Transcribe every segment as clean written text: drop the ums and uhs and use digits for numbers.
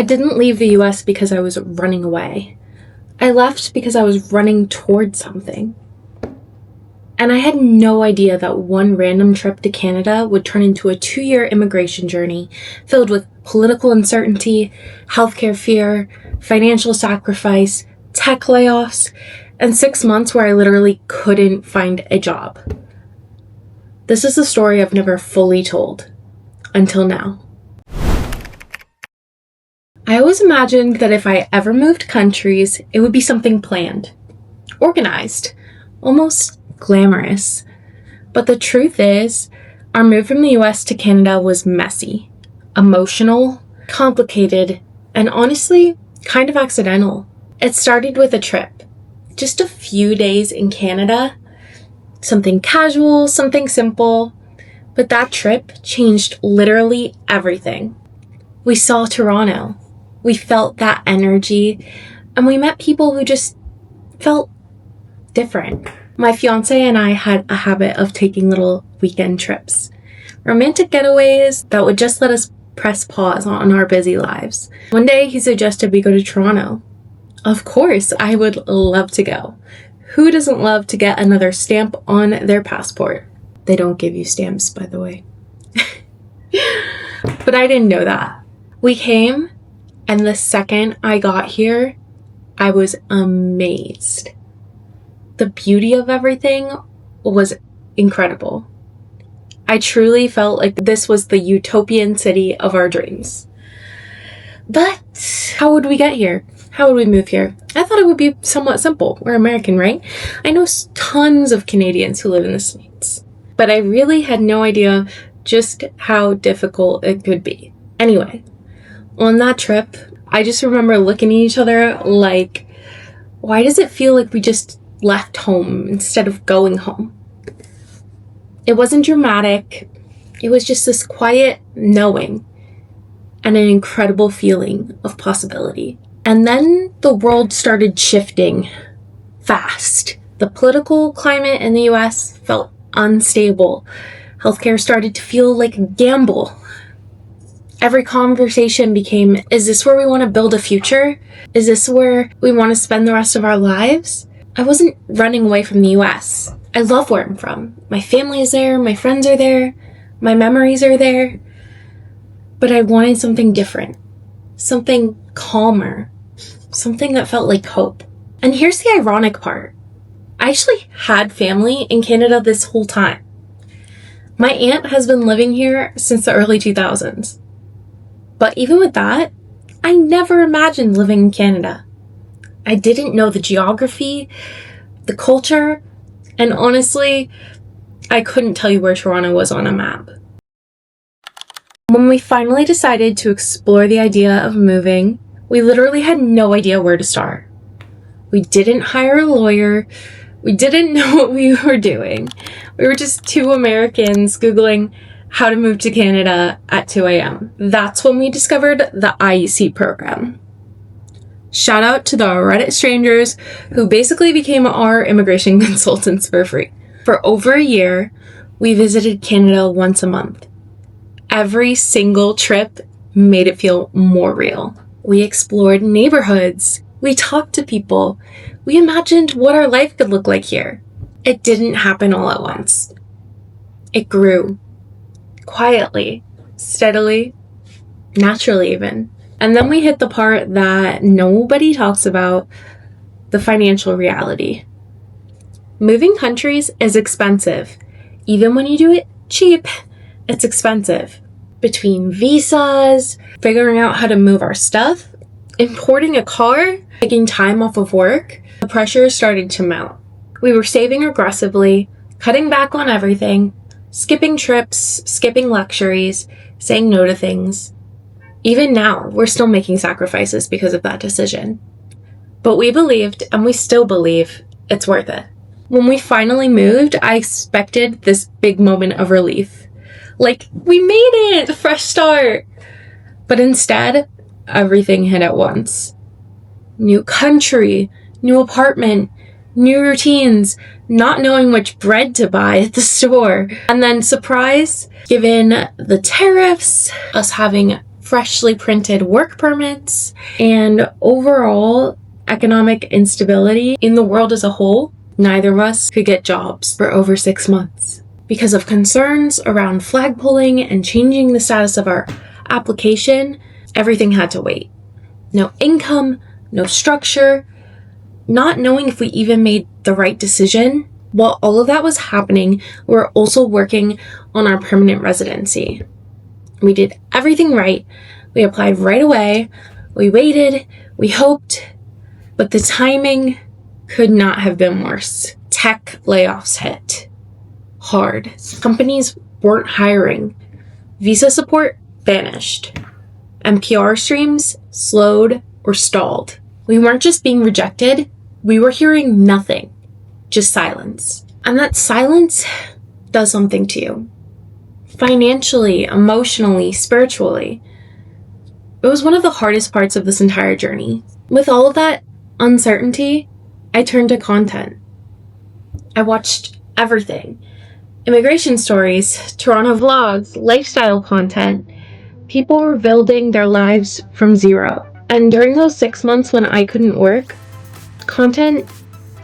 I didn't leave the US because I was running away. I left because I was running towards something. And I had no idea that one random trip to Canada would turn into a 2-year immigration journey filled with political uncertainty, healthcare fear, financial sacrifice, tech layoffs, and 6 months where I literally couldn't find a job. This is a story I've never fully told, until now. I always imagined that if I ever moved countries, it would be something planned, organized, almost glamorous. But the truth is, our move from the US to Canada was messy, emotional, complicated, and honestly, kind of accidental. It started with a trip. Just a few days in Canada. Something casual, something simple. But that trip changed literally everything. We saw Toronto. We felt that energy. And we met people who just felt different. My fiance and I had a habit of taking little weekend trips. Romantic getaways that would just let us press pause on our busy lives. One day he suggested we go to Toronto. Of course, I would love to go. Who doesn't love to get another stamp on their passport? They don't give you stamps, by the way. But I didn't know that. We came, and the second I got here, I was amazed. The beauty of everything was incredible. I truly felt like this was the utopian city of our dreams. But how would we get here? How would we move here? I thought it would be somewhat simple. We're American, right? I know tons of Canadians who live in the States, but I really had no idea just how difficult it could be. Anyway, on that trip, I just remember looking at each other like, why does it feel like we just left home instead of going home? It wasn't dramatic. It was just this quiet knowing and an incredible feeling of possibility. And then the world started shifting fast. The political climate in the US felt unstable. Healthcare started to feel like a gamble. Every conversation became, is this where we want to build a future? Is this where we want to spend the rest of our lives? I wasn't running away from the US. I love where I'm from. My family is there, my friends are there, my memories are there. But I wanted something different, something calmer, something that felt like hope. And here's the ironic part. I actually had family in Canada this whole time. My aunt has been living here since the early 2000s. But even with that, I never imagined living in Canada. I didn't know the geography, the culture, and honestly, I couldn't tell you where Toronto was on a map. When we finally decided to explore the idea of moving, we literally had no idea where to start. We didn't hire a lawyer. We didn't know what we were doing. We were just two Americans Googling how to move to Canada at 2 a.m. That's when we discovered the IEC program. Shout out to the Reddit strangers who basically became our immigration consultants for free. For over a year, we visited Canada once a month. Every single trip made it feel more real. We explored neighborhoods. We talked to people. We imagined what our life could look like here. It didn't happen all at once. It grew. Quietly, steadily, naturally even. And then we hit the part that nobody talks about, the financial reality. Moving countries is expensive. Even when you do it cheap, it's expensive. Between visas, figuring out how to move our stuff, importing a car, taking time off of work, the pressure started to mount. We were saving aggressively, cutting back on everything, skipping trips, skipping luxuries, saying no to things. Even now, we're still making sacrifices because of that decision. But we believed, and we still believe, it's worth it. When we finally moved, I expected this big moment of relief. Like, we made it! Fresh start! But instead, everything hit at once. New country, new apartment, new routines, not knowing which bread to buy at the store. And then surprise, given the tariffs, us having freshly printed work permits, and overall economic instability in the world as a whole, neither of us could get jobs for over 6 months. Because of concerns around flag pulling and changing the status of our application, everything had to wait. No income, no structure, not knowing if we even made the right decision. While all of that was happening, we were also working on our permanent residency. We did everything right. We applied right away. We waited. We hoped. But the timing could not have been worse. Tech layoffs hit hard. Companies weren't hiring. Visa support vanished. And PR streams slowed or stalled. We weren't just being rejected. We were hearing nothing. Just silence. And that silence does something to you. Financially, emotionally, spiritually. It was one of the hardest parts of this entire journey. With all of that uncertainty, I turned to content. I watched everything. Immigration stories, Toronto vlogs, lifestyle content. People were building their lives from zero. And during those 6 months when I couldn't work, content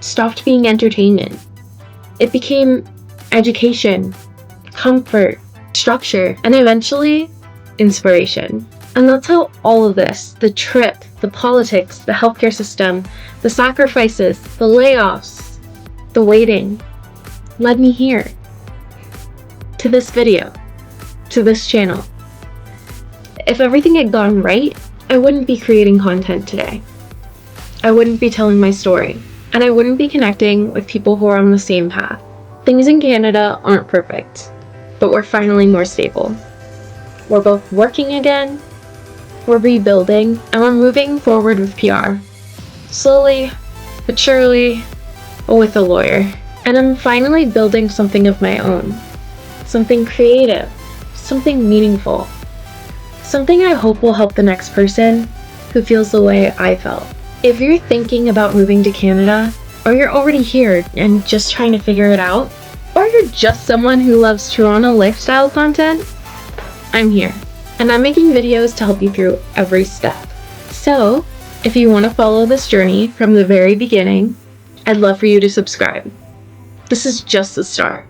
stopped being entertainment. It became education, comfort, structure, and eventually inspiration. And that's how all of this, the trip, the politics, the healthcare system, the sacrifices, the layoffs, the waiting, led me here. To this video, to this channel. If everything had gone right, I wouldn't be creating content today. I wouldn't be telling my story, and I wouldn't be connecting with people who are on the same path. Things in Canada aren't perfect, but we're finally more stable. We're both working again, we're rebuilding, and we're moving forward with PR. Slowly, but surely, with a lawyer. And I'm finally building something of my own. Something creative, something meaningful, something I hope will help the next person who feels the way I felt. If you're thinking about moving to Canada, or you're already here and just trying to figure it out, or you're just someone who loves Toronto lifestyle content, I'm here. And I'm making videos to help you through every step. So, if you want to follow this journey from the very beginning, I'd love for you to subscribe. This is just the start.